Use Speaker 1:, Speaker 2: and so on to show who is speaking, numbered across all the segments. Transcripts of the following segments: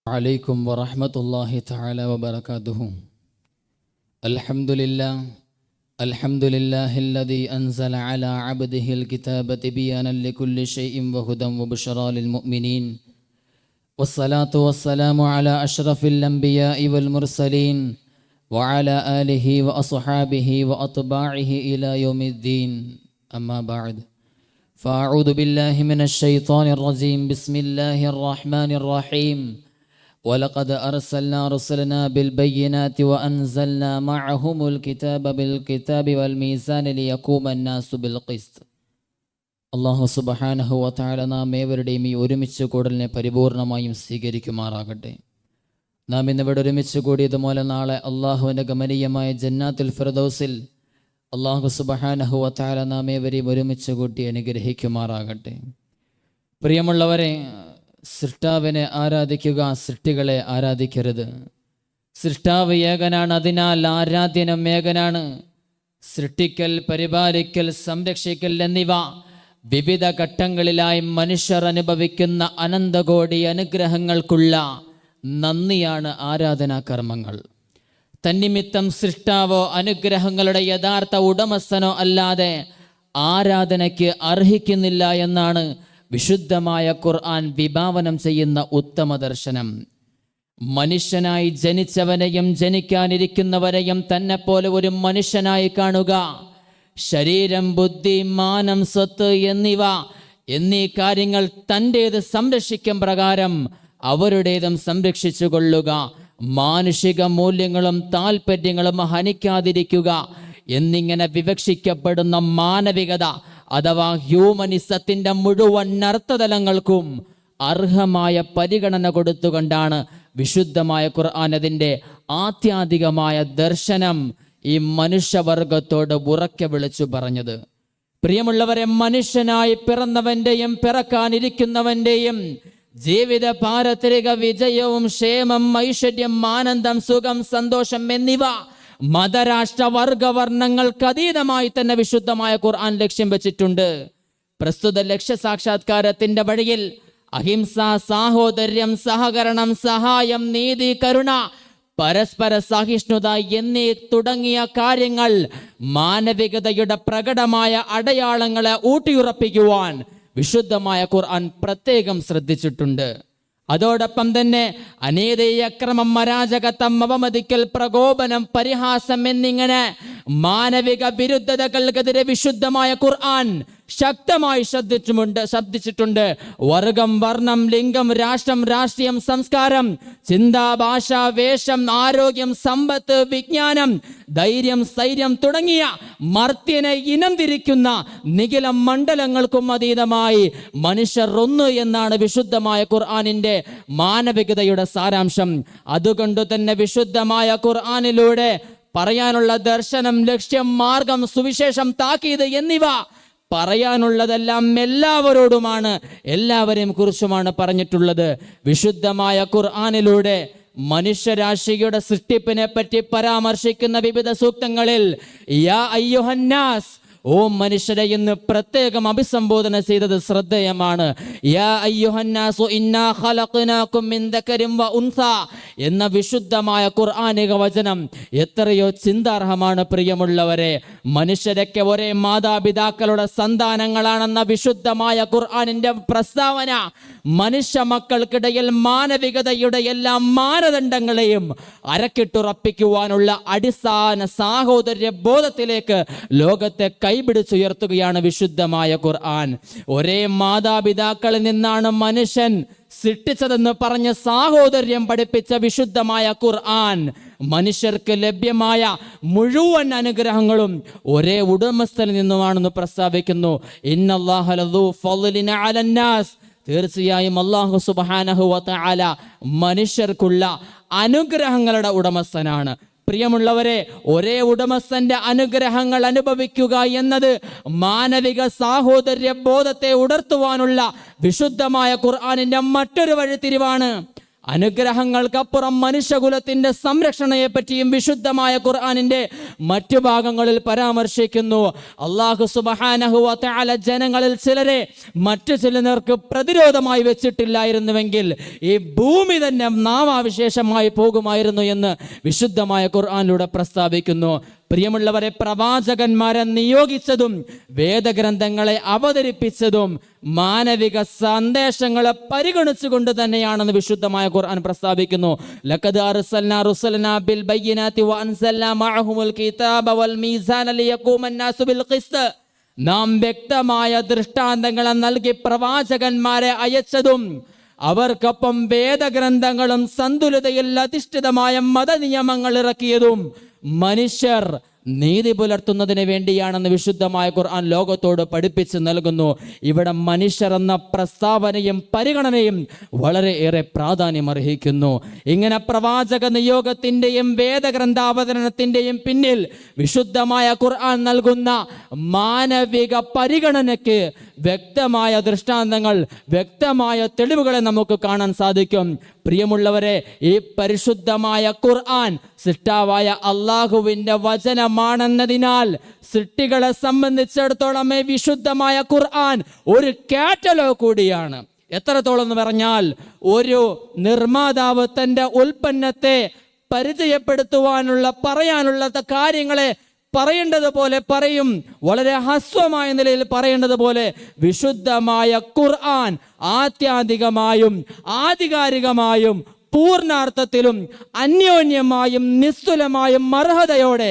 Speaker 1: عليكم ورحمة الله تعالى وبركاته. الحمد لله الذي أنزل على عبده الكتاب تبيانا لكل شيء وهدى وبشرى للمؤمنين، والصلاة والسلام على أشرف الأنبياء والمرسلين وعلى آله وأصحابه وأتباعه إلى يوم الدين. أما بعد، فأعوذ بالله من الشيطان الرجيم. بسم الله الرحمن الرحيم. ولقد أرسلنا رسلنا بالبينات وأنزلنا معهم الكتاب والميزان ليقوم الناس بالقسط. അള്ളാഹു സുബ്ഹാനഹു വ തആല നാം ഏവരുടെയും ഈ ഒരുമിച്ച് കൂടലിനെ പരിപൂർണമായും സ്വീകരിക്കുമാറാകട്ടെ. നാം ഇന്നിവിടെ ഒരുമിച്ച് കൂടിയതുപോലെ നാളെ അള്ളാഹുവിൻ്റെ ഗമനീയമായ ജന്നാത്തുൽ ഫിർദൗസിൽ അള്ളാഹു സുബ്ഹാനഹു വ തആല നാം ഏവരെയും ഒരുമിച്ച് കൂട്ടി അനുഗ്രഹിക്കുമാറാകട്ടെ. പ്രിയമുള്ളവരെ, സൃഷ്ടാവിനെ ആരാധിക്കുക, സൃഷ്ടികളെ ആരാധിക്കരുത്. സൃഷ്ടാവ് ഏകനാണ്, അതിനാൽ ആരാധ്യനും ഏകനാണ്. സൃഷ്ടിക്കൽ, പരിപാലിക്കൽ, സംരക്ഷിക്കൽ എന്നിവ വിവിധ ഘട്ടങ്ങളിലായി മനുഷ്യർ അനുഭവിക്കുന്ന അനന്തകോടി അനുഗ്രഹങ്ങൾക്കുള്ള നന്ദിയാണ് ആരാധനാകർമ്മങ്ങൾ. തന്നിമിത്തം സൃഷ്ടാവോ അനുഗ്രഹങ്ങളുടെ യഥാർത്ഥ ഉടമസ്ഥനോ അല്ലാതെ ആരാധനയ്ക്ക് അർഹിക്കുന്നില്ല എന്നാണ് വിശുദ്ധമായ ഖുർആൻ വിഭാവനം ചെയ്യുന്ന ഉത്തമ ദർശനം. മനുഷ്യനായി ജനിച്ചവനെയും ജനിക്കാനിരിക്കുന്നവരെയും തന്നെ പോലെ ഒരു മനുഷ്യനായി കാണുക. ശരീരം, ബുദ്ധി, മാനം, സ്വത്ത് എന്നീ കാര്യങ്ങൾ തൻ്റേത് സംരക്ഷിക്കും പ്രകാരം അവരുടേതും സംരക്ഷിച്ചു കൊള്ളുക. മാനുഷിക മൂല്യങ്ങളും താല്പര്യങ്ങളും ഹനിക്കാതിരിക്കുക എന്നിങ്ങനെ വിവക്ഷിക്കപ്പെടുന്ന മാനവികത അഥവാ ഹ്യൂമനിസത്തിൻ്റെ മുഴുവൻ അർത്ഥതലങ്ങൾക്കും അർഹമായ പരിഗണന കൊടുത്തുകൊണ്ടാണ് വിശുദ്ധമായ ഖുർആൻ അതിൻ്റെ ആത്യാധികമായ ദർശനം ഈ മനുഷ്യവർഗത്തോട് ഉറക്കെ വിളിച്ചു പറഞ്ഞത്. പ്രിയമുള്ളവരെ, മനുഷ്യനായി പിറന്നവൻ്റെയും പിറക്കാനിരിക്കുന്നവൻ്റെയും ജീവിത പാരത്രിക വിജയവും ക്ഷേമം, ഐശ്വര്യം, ആനന്ദം, സുഖം, സന്തോഷം എന്നിവ മതരാഷ്ട്ര വർഗവർണ്ണങ്ങൾക്ക് അതീതമായി തന്നെ വിശുദ്ധമായ ഖുർആൻ ലക്ഷ്യം വെച്ചിട്ടുണ്ട്. പ്രസ്തുത ലക്ഷ്യ സാക്ഷാത്കാരത്തിന്റെ വഴിയിൽ അഹിംസ, സാഹോദര്യം, സഹകരണം, സഹായം, നീതി, കരുണ, പരസ്പര സഹിഷ്ണുത എന്നീ തുടങ്ങിയ കാര്യങ്ങൾ മാനവികതയുടെ പ്രകടമായ അടയാളങ്ങളെ ഊട്ടിയുറപ്പിക്കുവാൻ വിശുദ്ധമായ ഖുർആൻ പ്രത്യേകം ശ്രദ്ധിച്ചിട്ടുണ്ട്. അതോടൊപ്പം തന്നെ അനീതി, അക്രമം, അരാജകത്വം, അവമതിക്കൽ, പ്രകോപനം, പരിഹാസം എന്നിങ്ങനെ മാനവിക വിരുദ്ധതകൾക്കെതിരെ വിശുദ്ധമായ ഖുർആൻ ശക്തമായി ശബ്ദിച്ചിട്ടുണ്ട്. വർഗം, വർണ്ണം, ലിംഗം, രാഷ്ട്രം, രാഷ്ട്രീയം, സംസ്കാരം, ചിന്ത, ഭാഷ, വേഷം, ആരോഗ്യം, സമ്പത്ത്, വിജ്ഞാനം, ധൈര്യം, സ്ഥൈര്യം തുടങ്ങിയ മർത്യനെ ഇനം തിരിക്കുന്ന നിഖില മണ്ഡലങ്ങൾക്കും അതീതമായി മനുഷ്യർ ഒന്ന് എന്നാണ് വിശുദ്ധമായ ഖുർആനിൻ്റെ മാനവികതയുടെ സാരാംശം. അതുകൊണ്ട് തന്നെ വിശുദ്ധമായ ഖുർആനിലൂടെ പറയാനുള്ള ദർശനം, ലക്ഷ്യം, മാർഗം, സുവിശേഷം, താക്കീത് എന്നിവ പറയാനുള്ളതെല്ലാം എല്ലാവരോടുമാണ്, എല്ലാവരെയും കുറിച്ചുമാണ് പറഞ്ഞിട്ടുള്ളത്. വിശുദ്ധമായ ഖുർആനിലൂടെ മനുഷ്യരാശിയുടെ സൃഷ്ടിപ്പിനെ പറ്റി പരാമർശിക്കുന്ന വിവിധ സൂക്തങ്ങളിൽ യാ അയ്യുഹന്നാസ്, ഓ മനുഷ്യരെ എന്ന് പ്രത്യേകം അഭിസംബോധന ചെയ്തത് ശ്രദ്ധേയമാണ്. യാ അയ്യുഹന്നാസു ഇന്നാ ഖലഖനാകും മിൻ ദക്കരിൻ വ ഉൻസ എന്ന വിശുദ്ധമായ ഖുർആനിക വചനം എത്രയോ ചിന്താർഹമാണ്. പ്രിയമുള്ളവരെ, മനുഷ്യരൊക്കെ ഒരേ മാതാപിതാക്കളുടെ സന്താനങ്ങളാണെന്ന വിശുദ്ധമായ ഖുർആനിന്റെ പ്രസ്താവന മനുഷ്യ മക്കൾക്കിടയിൽ മാനവികതയുടെ എല്ലാ മാനദണ്ഡങ്ങളെയും അരക്കിട്ടുറപ്പിക്കുവാനുള്ള അടിസ്ഥാന സാഹോദര്യ ബോധത്തിലേക്ക് ലോകത്തെ കൈപിടിച്ചുയർത്തുകയാണ് വിശുദ്ധമായ ഖുർആൻ. ഒരേ മാതാപിതാക്കളിൽ നിന്നാണ് മനുഷ്യൻ സൃഷ്ടിച്ചതെന്ന് പറഞ്ഞ സാഹോദര്യം പഠിപ്പിച്ച വിശുദ്ധമായ ഖുർആൻ മനുഷ്യർക്ക് ലഭ്യമായ മുഴുവൻ അനുഗ്രഹങ്ങളും ഒരേ ഉടമസ്ഥനിൽ നിന്നുമാണെന്ന് പ്രസ്താവിക്കുന്നു. ഇന്നല്ലാഹ ലദൂ ഫളലിൻ അലന്നാസ്, തീർച്ചയായും അല്ലാഹു സുബ്ഹാനഹു വ തആല മനുഷ്യർക്കുള്ള അനുഗ്രഹങ്ങളുടെ ഉടമസ്ഥനാണ്. പ്രിയമുള്ളവരെ, ഒരേ ഉടമസ്ഥന്റെ അനുഗ്രഹങ്ങൾ അനുഭവിക്കുക എന്നത് മാനവിക സാഹോദര്യ ബോധത്തെ ഉണർത്തുവാനുള്ള വിശുദ്ധമായ ഖുർആനിന്റെ മറ്റൊരു വഴിത്തിരിവാണ്. അനുഗ്രഹങ്ങൾക്കപ്പുറം മനുഷ്യകുലത്തിന്റെ സംരക്ഷണയെപ്പറ്റിയും വിശുദ്ധമായ ഖുർആനിന്റെ മറ്റു ഭാഗങ്ങളിൽ പരാമർശിക്കുന്നു. അല്ലാഹു സുബ്ഹാനഹു വ തആല ജനങ്ങളിൽ ചിലരെ മറ്റു ചിലർക്ക് പ്രതിരോധമായി വെച്ചിട്ടില്ലായിരുന്നുവെങ്കിൽ ഈ ഭൂമി തന്നെ നാമാവിശേഷമായി പോകുമായിരുന്നു എന്ന് വിശുദ്ധമായ ഖുർആനിലൂടെ പ്രസ്താവിക്കുന്നു. പ്രിയമുള്ളവരെ, പ്രവാചകന്മാരെ നിയോഗിച്ചതും വേദഗ്രന്ഥങ്ങളെ അവതരിപ്പിച്ചതും മാനവിക സന്ദേശങ്ങളെ പരിഗണിച്ചുകൊണ്ട് തന്നെയാണെന്ന് വിശുദ്ധമായ ഖുർആൻ പ്രസ്താവിക്കുന്നു. ലഖദ് അർസൽനാ റുസലനാ ബിൽ ബയ്യിനാതി വഅൻസൽനാ മഅഹുൽ കിതാബ വൽ മീസാന ലിയഖൂമൻ നാസു ബിൽ ഖിസ്ത്. നാം വ്യക്തമായ ദൃഷ്ടാന്തങ്ങളെ നൽകി പ്രവാചകന്മാരെ അയച്ചതും അവർക്കൊപ്പം വേദഗ്രന്ഥങ്ങളും സന്തുലിതയിൽ അധിഷ്ഠിതമായ മതനിയമങ്ങൾ ഇറക്കിയതും മനുഷ്യർ നീതി പുലർത്തുന്നതിന് വേണ്ടിയാണെന്ന് വിശുദ്ധമായ ഖുർആൻ ലോകത്തോട് പഠിപ്പിച്ച് നൽകുന്നു. ഇവിടെ മനുഷ്യർ എന്ന പ്രസ്താവനയും പരിഗണനയും വളരെ ഏറെ പ്രാധാന്യം അർഹിക്കുന്നു. ഇങ്ങനെ പ്രവാചക നിയോഗത്തിൻ്റെയും വേദഗ്രന്ഥാവതരണത്തിൻ്റെയും പിന്നിൽ വിശുദ്ധമായ ഖുർആൻ നൽകുന്ന മാനവിക പരിഗണനയ്ക്ക് വ്യക്തമായ ദൃഷ്ടാന്തങ്ങൾ, വ്യക്തമായ തെളിവുകളെ നമുക്ക് കാണാൻ സാധിക്കും. പ്രിയമുള്ളവരെ, ഈ പരിശുദ്ധമായ ഖുർആൻ സൃഷ്ടാവായ അള്ളാഹുവിൻ്റെ വചനമാണെന്നതിനാൽ സൃഷ്ടികളെ സംബന്ധിച്ചിടത്തോളം ഈ വിശുദ്ധമായ ഖുർആൻ ഒരു കാറ്റലോഗ് കൂടിയാണ്. എത്രത്തോളം എന്ന് പറഞ്ഞാൽ, ഒരു നിർമ്മാതാവ് തൻ്റെ ഉൽപ്പന്നത്തെ പരിചയപ്പെടുത്തുവാനുള്ള പറയാനുള്ള കാര്യങ്ങളെ പറയേണ്ടതുപോലെ പറയും. വളരെ ഹ്രസ്വമായ നിലയിൽ പറയേണ്ടതുപോലെ വിശുദ്ധമായ ഖുർആൻ ആത്യന്തികമായും ആധികാരികമായും പൂർണ്ണാർത്ഥത്തിലും അന്യോന്യമായും നിസ്തുലമായും അർഹതയോടെ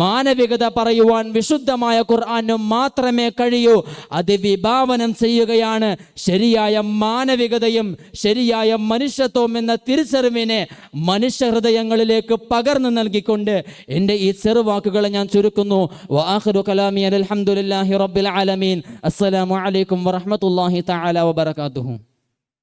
Speaker 1: മാനവികത പറയുവാൻ വിശുദ്ധമായ ഖുർആന് മാത്രമേ കഴിയൂ. അത് വിഭാവനം ചെയ്യുകയാണ് ശരിയായ മാനവികതയും ശരിയായ മനുഷ്യത്വവും എന്ന തിരിച്ചറിവിനെ മനുഷ്യഹൃദയങ്ങളിലേക്ക് പകർന്നു നൽകിക്കൊണ്ട് എൻ്റെ ഈ ചെറുവാക്കുകളെ ഞാൻ ചുരുക്കുന്നു. വആഖിറു കലാമി അൽഹംദുലില്ലാഹി റബ്ബിൽ ആലമീൻ. അസ്സലാമു അലൈക്കും വറഹ്മത്തുള്ളാഹി തആല വബറകാതുഹു.